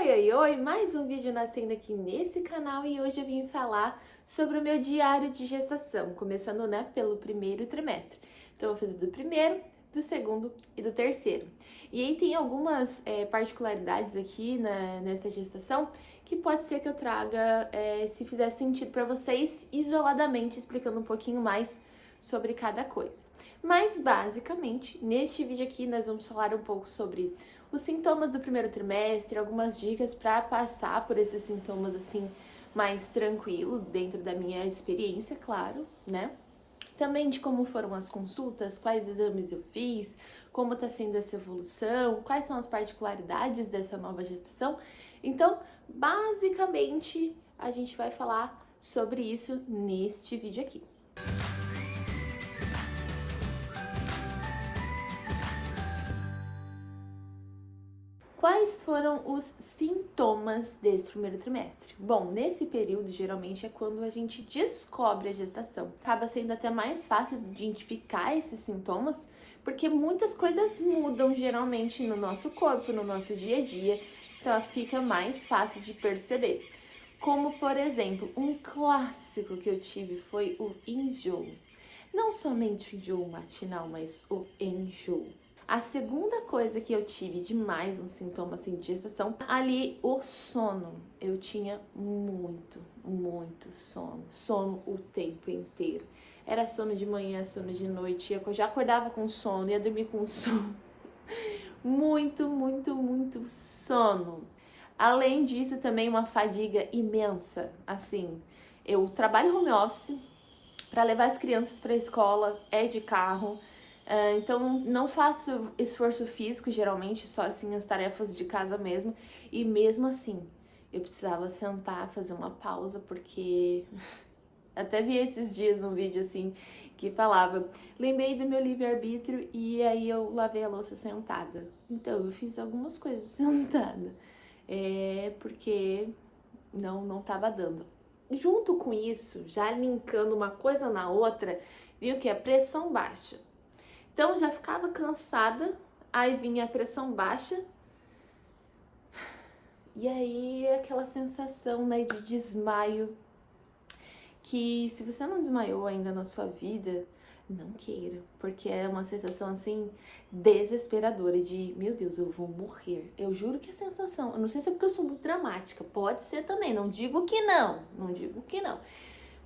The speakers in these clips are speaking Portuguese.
Oi! Mais um vídeo nascendo aqui nesse canal e hoje eu vim falar sobre o meu diário de gestação, começando, pelo primeiro trimestre. Então, eu vou fazer do primeiro, do segundo e do terceiro. E aí tem algumas particularidades aqui nessa gestação que pode ser que eu traga, se fizer sentido para vocês, isoladamente, explicando um pouquinho mais sobre cada coisa. Mas, basicamente, neste vídeo aqui nós vamos falar um pouco sobre os sintomas do primeiro trimestre, algumas dicas para passar por esses sintomas assim mais tranquilo, dentro da minha experiência, claro, né? Também de como foram as consultas, quais exames eu fiz, como está sendo essa evolução, quais são as particularidades dessa nova gestação. Então, basicamente, a gente vai falar sobre isso neste vídeo aqui. Quais foram os sintomas desse primeiro trimestre? Bom, nesse período, geralmente, é quando a gente descobre a gestação. Acaba sendo até mais fácil de identificar esses sintomas, porque muitas coisas mudam, geralmente, no nosso corpo, no nosso dia a dia, então fica mais fácil de perceber. Como, por exemplo, um clássico que eu tive foi o enjoo. Não somente o enjoo matinal, mas o enjoo. A segunda coisa que eu tive de mais um sintoma assim de gestação, ali o sono. Eu tinha muito sono. Sono o tempo inteiro. Era sono de manhã, sono de noite. Eu já acordava com sono, ia dormir com sono. Muito sono. Além disso, também uma fadiga imensa. Assim, eu trabalho home office, para levar as crianças para a escola é de carro. Então não faço esforço físico, geralmente, só assim as tarefas de casa mesmo. E mesmo assim, eu precisava sentar, fazer uma pausa, porque até vi esses dias um vídeo assim que falava: lembrei do meu livre-arbítrio e aí eu lavei a louça sentada. Então eu fiz algumas coisas sentada, porque não tava dando. Junto com isso, já linkando uma coisa na outra, viu que é pressão baixa. Então já ficava cansada, aí vinha a pressão baixa, e aí aquela sensação, de desmaio, que se você não desmaiou ainda na sua vida, não queira, porque é uma sensação assim desesperadora de, meu Deus, eu vou morrer. Eu juro que a sensação, eu não sei se é porque eu sou muito dramática, pode ser também, não digo que não.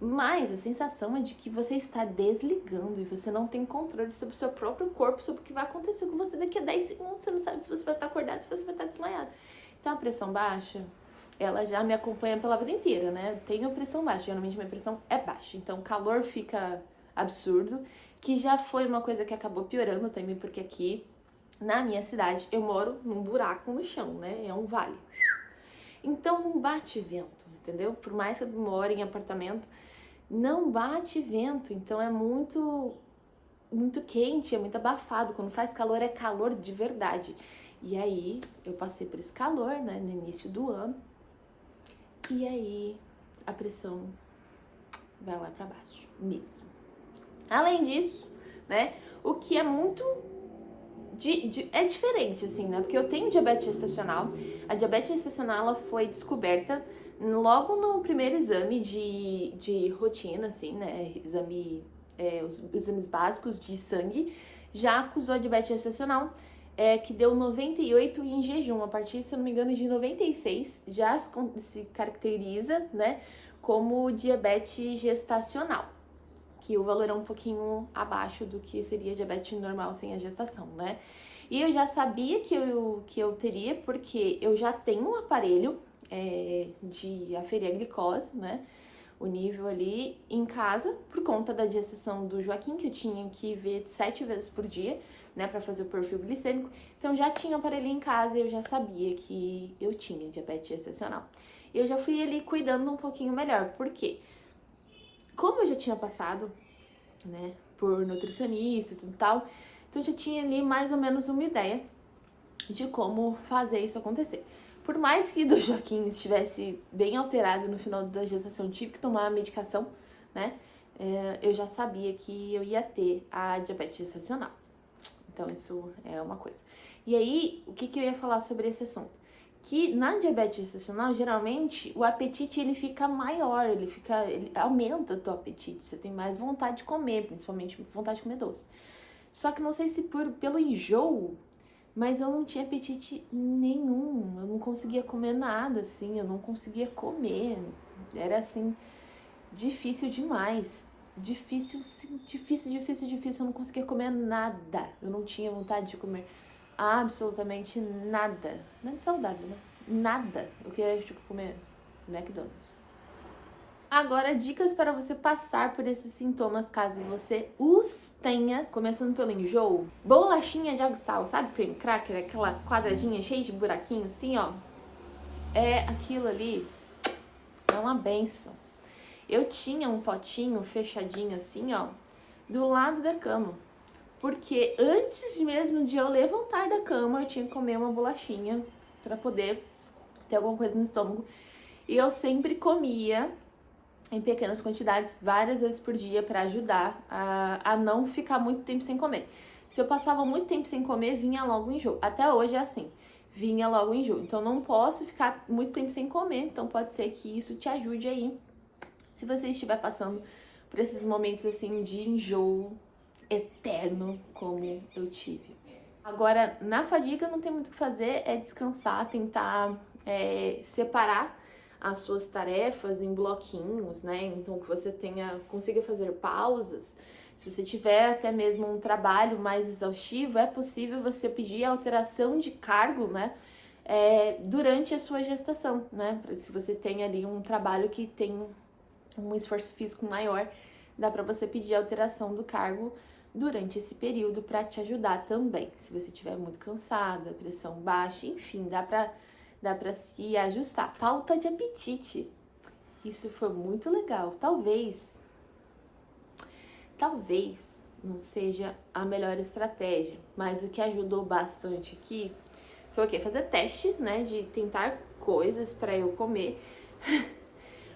Mas a sensação é de que você está desligando e você não tem controle sobre o seu próprio corpo, sobre o que vai acontecer com você daqui a 10 segundos. Você não sabe se você vai estar acordado, se você vai estar desmaiado. Então a pressão baixa, ela já me acompanha pela vida inteira, né? Tenho pressão baixa, geralmente minha pressão é baixa. Então o calor fica absurdo, que já foi uma coisa que acabou piorando também, porque aqui na minha cidade eu moro num buraco no chão, né? É um vale. Então não bate vento, entendeu? Por mais que eu more em apartamento, não bate vento, então é muito quente, é muito abafado. Quando faz calor, é calor de verdade. E aí, eu passei por esse calor, né, no início do ano, e aí a pressão vai lá pra baixo mesmo. Além disso, né, o que é muito é diferente, assim, né? Porque eu tenho diabetes gestacional. A diabetes gestacional, ela foi descoberta logo no primeiro exame de rotina, assim, né? Os exames básicos de sangue já acusou a diabetes gestacional, que deu 98 em jejum. A partir, se eu não me engano, de 96 já se caracteriza, né, como diabetes gestacional, que o valor é um pouquinho abaixo do que seria diabetes normal sem a gestação, né? E eu já sabia que eu teria, porque eu já tenho um aparelho de aferir a glicose, né? O nível ali em casa, por conta da gestação do Joaquim, que eu tinha que ver 7 vezes por dia, né, para fazer o perfil glicêmico. Então já tinha o aparelho em casa e eu já sabia que eu tinha diabetes gestacional. Eu já fui ali cuidando um pouquinho melhor, por quê? Como eu já tinha passado, né, por nutricionista e tudo tal, então eu já tinha ali mais ou menos uma ideia de como fazer isso acontecer. Por mais que do Joaquim estivesse bem alterado no final da gestação, tive que tomar a medicação, né, eu já sabia que eu ia ter a diabetes gestacional. Então isso é uma coisa. E aí, o que eu ia falar sobre esse assunto? que na diabetes gestacional, geralmente, o apetite ele fica maior, ele aumenta o teu apetite, você tem mais vontade de comer, principalmente vontade de comer doce. Só que não sei se pelo enjoo, mas eu não tinha apetite nenhum, eu não conseguia comer nada, assim, eu não conseguia comer, era assim, difícil demais, difícil, eu não conseguia comer nada, eu não tinha vontade de comer absolutamente nada, nada saudável, né? Nada, eu queria, tipo, comer McDonald's. Agora, dicas para você passar por esses sintomas caso você os tenha, começando pelo enjoo. Bolachinha de água e sal, sabe creme cracker? Aquela quadradinha cheia de buraquinho assim, ó. É aquilo ali, é uma benção. Eu tinha um potinho fechadinho assim, ó, do lado da cama. Porque antes mesmo de eu levantar da cama, eu tinha que comer uma bolachinha para poder ter alguma coisa no estômago. E eu sempre comia em pequenas quantidades, várias vezes por dia, para ajudar a não ficar muito tempo sem comer. Se eu passava muito tempo sem comer, vinha logo o enjoo. Até hoje é assim, vinha logo o enjoo. Então não posso ficar muito tempo sem comer, então pode ser que isso te ajude aí. Se você estiver passando por esses momentos assim de enjoo eterno, como eu tive. Agora, na fadiga não tem muito o que fazer, é descansar, tentar separar as suas tarefas em bloquinhos, né? Então que você consiga fazer pausas. Se você tiver até mesmo um trabalho mais exaustivo, é possível você pedir alteração de cargo, né? Durante a sua gestação, né? Se você tem ali um trabalho que tem um esforço físico maior, dá para você pedir alteração do cargo durante esse período para te ajudar também. Se você estiver muito cansada, pressão baixa, enfim, dá para se ajustar. Falta de apetite. Isso foi muito legal. Talvez não seja a melhor estratégia, mas o que ajudou bastante aqui foi o quê? Fazer testes, né, de tentar coisas para eu comer.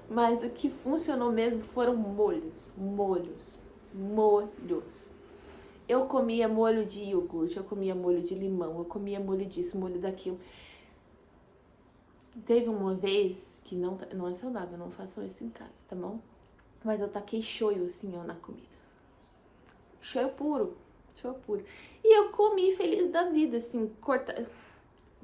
Mas o que funcionou mesmo foram molhos. Eu comia molho de iogurte, eu comia molho de limão, eu comia molho disso, molho daquilo. Teve uma vez que não é saudável, não façam isso em casa, tá bom? Mas eu taquei shoyu assim, ó, na comida. Shoyu puro. E eu comi feliz da vida, assim,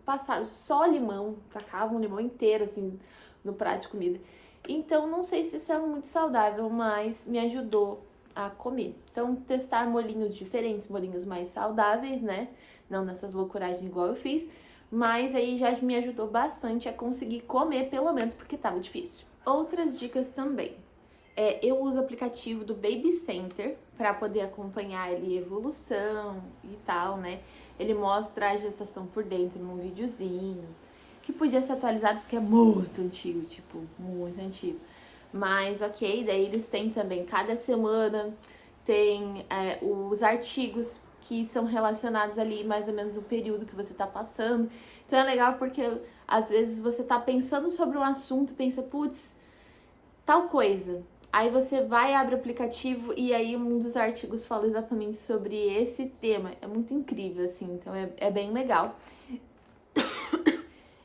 passar só limão, tacava um limão inteiro, assim, no prato de comida. Então, não sei se isso é muito saudável, mas me ajudou a comer. Então, testar molinhos diferentes, molinhos mais saudáveis, né? Não nessas loucuragens igual eu fiz, mas aí já me ajudou bastante a conseguir comer, pelo menos, porque tava difícil. Outras dicas também. Eu uso o aplicativo do Baby Center para poder acompanhar ali a evolução e tal, né? Ele mostra a gestação por dentro num videozinho, que podia ser atualizado porque é muito antigo, tipo, muito antigo. Mas ok, daí eles têm também, cada semana tem os artigos que são relacionados ali mais ou menos o período que você tá passando. Então é legal porque às vezes você tá pensando sobre um assunto, pensa, putz, tal coisa. Aí você vai, abre o aplicativo e aí um dos artigos fala exatamente sobre esse tema. É muito incrível, assim, então é bem legal.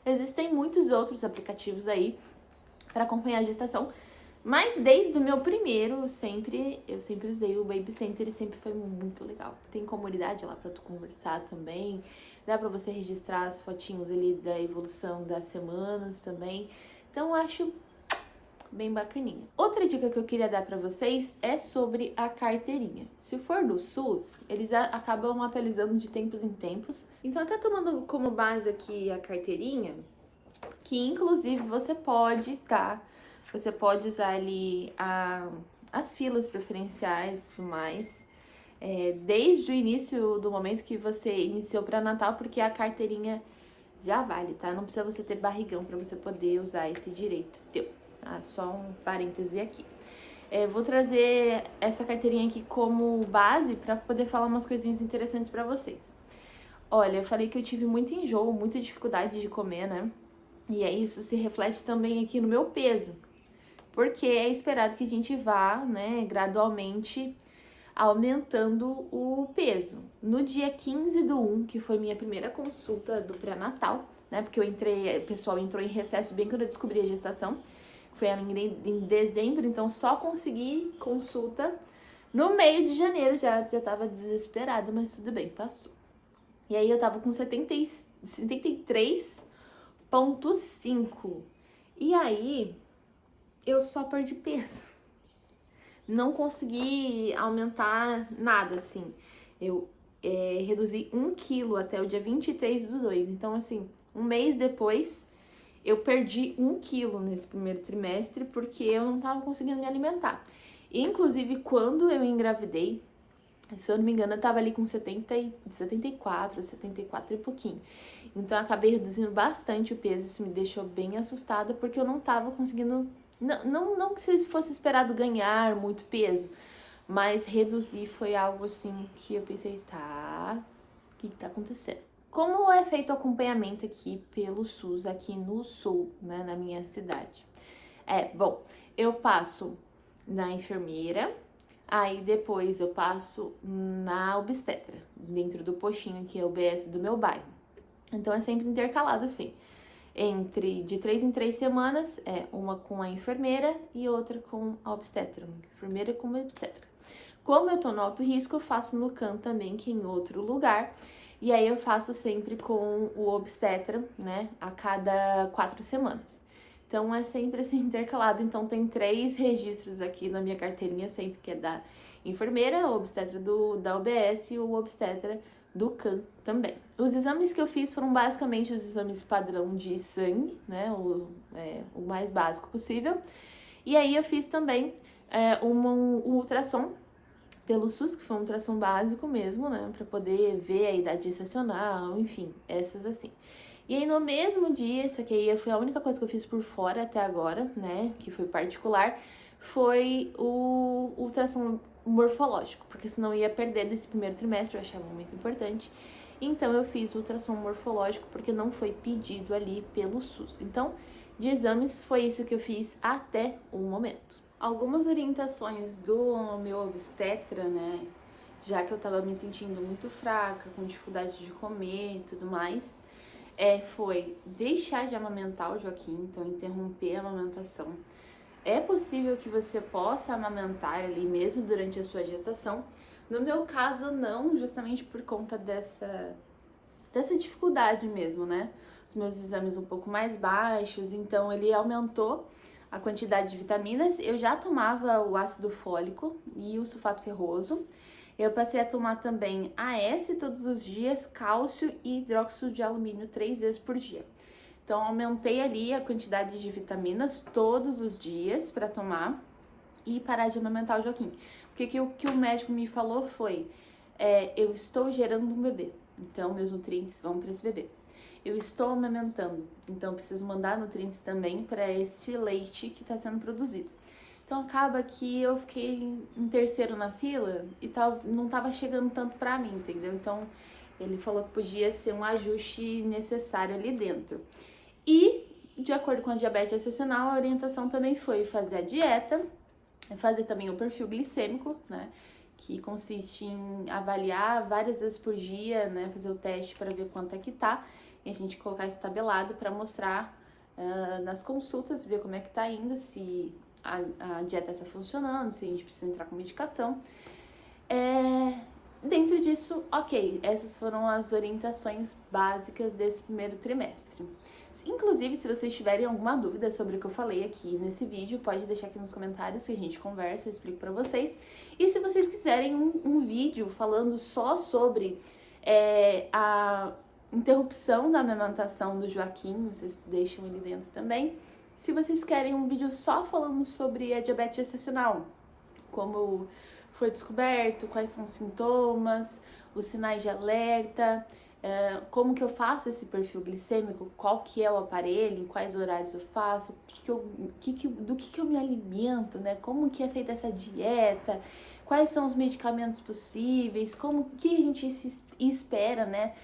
Existem muitos outros aplicativos aí para acompanhar a gestação, mas desde o meu primeiro, eu sempre usei o Baby Center e sempre foi muito legal. Tem comunidade lá para tu conversar também, dá para você registrar as fotinhos ali da evolução das semanas também. Então eu acho bem bacaninha. Outra dica que eu queria dar para vocês é sobre a carteirinha. Se for do SUS, eles acabam atualizando de tempos em tempos. Então, até tomando como base aqui a carteirinha, que inclusive você pode usar ali as filas preferenciais e tudo mais, desde o início do momento que você iniciou para Natal, porque a carteirinha já vale, tá? Não precisa você ter barrigão para você poder usar esse direito teu. Só um parêntese aqui. Vou trazer essa carteirinha aqui como base para poder falar umas coisinhas interessantes para vocês. Olha, eu falei que eu tive muito enjoo, muita dificuldade de comer, né? E isso se reflete também aqui no meu peso, porque é esperado que a gente vá, né, gradualmente aumentando o peso. No dia 15/1, que foi minha primeira consulta do pré-natal, né? Porque o pessoal entrou em recesso bem quando eu descobri a gestação. Foi em dezembro, então só consegui consulta no meio de janeiro, já tava desesperada, mas tudo bem, passou. E aí eu tava com 73,5. E aí eu só perdi peso. Não consegui aumentar nada, assim. Eu reduzi 1 quilo até o dia 23/2. Então, assim, um mês depois, eu perdi 1 quilo nesse primeiro trimestre porque eu não tava conseguindo me alimentar. Inclusive, quando eu engravidei, se eu não me engano, eu tava ali com 74 e pouquinho. Então, eu acabei reduzindo bastante o peso. Isso me deixou bem assustada porque eu não tava conseguindo... Não que se fosse esperado ganhar muito peso, mas reduzir foi algo assim que eu pensei, tá, o que tá acontecendo? Como é feito o acompanhamento aqui pelo SUS, aqui no Sul, né, na minha cidade? Bom, eu passo na enfermeira, aí depois eu passo na obstetra, dentro do postinho que é o UBS do meu bairro. Então é sempre intercalado assim, de 3 em 3 semanas, uma com a enfermeira e outra com a obstetra, uma enfermeira com uma obstetra. Como eu tô no alto risco, eu faço no CAN também, que é em outro lugar, e aí eu faço sempre com o obstetra, né, a cada 4 semanas. Então é sempre assim intercalado, então tem 3 registros aqui na minha carteirinha sempre, que é da enfermeira, o obstetra da UBS e o obstetra do CAN também. Os exames que eu fiz foram basicamente os exames padrão de sangue, né, o mais básico possível. E aí eu fiz também um ultrassom pelo SUS, que foi um ultrassom básico mesmo, né, pra poder ver a idade gestacional, enfim, essas assim. E aí no mesmo dia, isso aqui aí foi a única coisa que eu fiz por fora até agora, né, que foi particular, foi o ultrassom morfológico, porque senão eu ia perder nesse primeiro trimestre, eu achava muito importante. Então eu fiz o ultrassom morfológico porque não foi pedido ali pelo SUS. Então, de exames foi isso que eu fiz até o momento. Algumas orientações do meu obstetra, né, já que eu tava me sentindo muito fraca, com dificuldade de comer e tudo mais, foi deixar de amamentar o Joaquim, então interromper a amamentação. É possível que você possa amamentar ali mesmo durante a sua gestação. No meu caso, não, justamente por conta dessa dificuldade mesmo, né? Os meus exames um pouco mais baixos, então ele aumentou a quantidade de vitaminas. Eu já tomava o ácido fólico e o sulfato ferroso. Eu passei a tomar também AS todos os dias, cálcio e hidróxido de alumínio 3 vezes por dia. Então, aumentei ali a quantidade de vitaminas todos os dias para tomar e parar de amamentar o Joaquim. Porque o que o médico me falou foi, eu estou gerando um bebê, então meus nutrientes vão para esse bebê. Eu estou amamentando, então eu preciso mandar nutrientes também para este leite que está sendo produzido. Então acaba que eu fiquei em terceiro na fila e não estava chegando tanto para mim, entendeu? Então ele falou que podia ser um ajuste necessário ali dentro. E, de acordo com a diabetes gestacional, a orientação também foi fazer a dieta, fazer também o perfil glicêmico, né, que consiste em avaliar várias vezes por dia, né, fazer o teste para ver quanto é que tá, e a gente colocar isso tabelado para mostrar nas consultas, ver como é que tá indo, se a dieta tá funcionando, se a gente precisa entrar com medicação. Dentro disso, ok, essas foram as orientações básicas desse primeiro trimestre. Inclusive, se vocês tiverem alguma dúvida sobre o que eu falei aqui nesse vídeo, pode deixar aqui nos comentários que a gente conversa, eu explico pra vocês. E se vocês quiserem um vídeo falando só sobre a interrupção da amamentação do Joaquim, vocês deixam ele dentro também. Se vocês querem um vídeo só falando sobre a diabetes gestacional, como foi descoberto, quais são os sintomas, os sinais de alerta, como que eu faço esse perfil glicêmico, qual que é o aparelho, quais horários eu faço, do que eu me alimento, né? Como que é feita essa dieta, quais são os medicamentos possíveis, como que a gente se espera, né?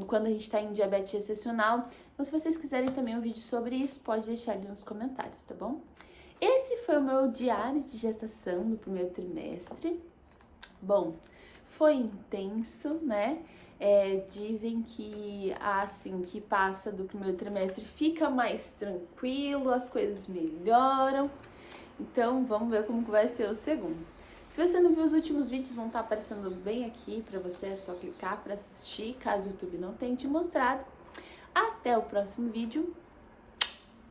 Quando a gente está em diabetes gestacional. Então, se vocês quiserem também um vídeo sobre isso, pode deixar ali nos comentários, tá bom? Esse foi o meu diário de gestação do primeiro trimestre. Bom, foi intenso, né? Dizem que assim que passa do primeiro trimestre fica mais tranquilo, as coisas melhoram. Então vamos ver como que vai ser o segundo. Se você não viu os últimos vídeos, vão estar aparecendo bem aqui para você, é só clicar para assistir, caso o YouTube não tenha te mostrado. Até o próximo vídeo.